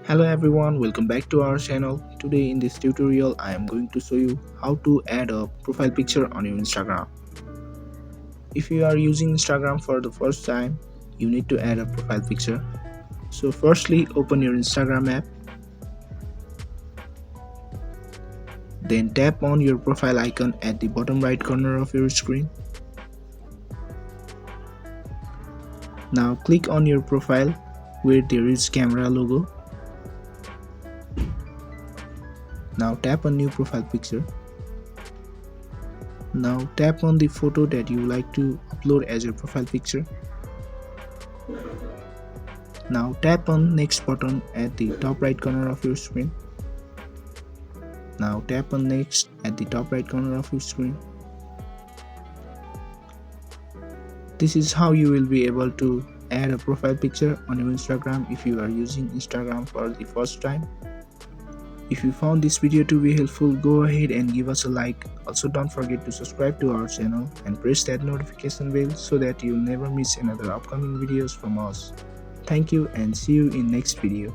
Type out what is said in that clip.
Hello everyone, welcome back to our channel. Today in this tutorial I am going to show you how to add a profile picture on your Instagram. If you are using Instagram for the first time, you need to add a profile picture. So firstly, open your Instagram app. Then tap on your profile icon at the bottom right corner of your screen. Now click on your profile where there is camera logo. Now tap on new profile picture. Now tap on the photo that you like to upload as your profile picture. Now tap on next button at the top right corner of your screen. Now tap on next at the top right corner of your screen. This is how you will be able to add a profile picture on your Instagram if you are using Instagram for the first time. If you found this video to be helpful, go ahead and give us a like. Also, don't forget to subscribe to our channel and press that notification bell so that you'll never miss another upcoming videos from us. Thank you and see you in next video.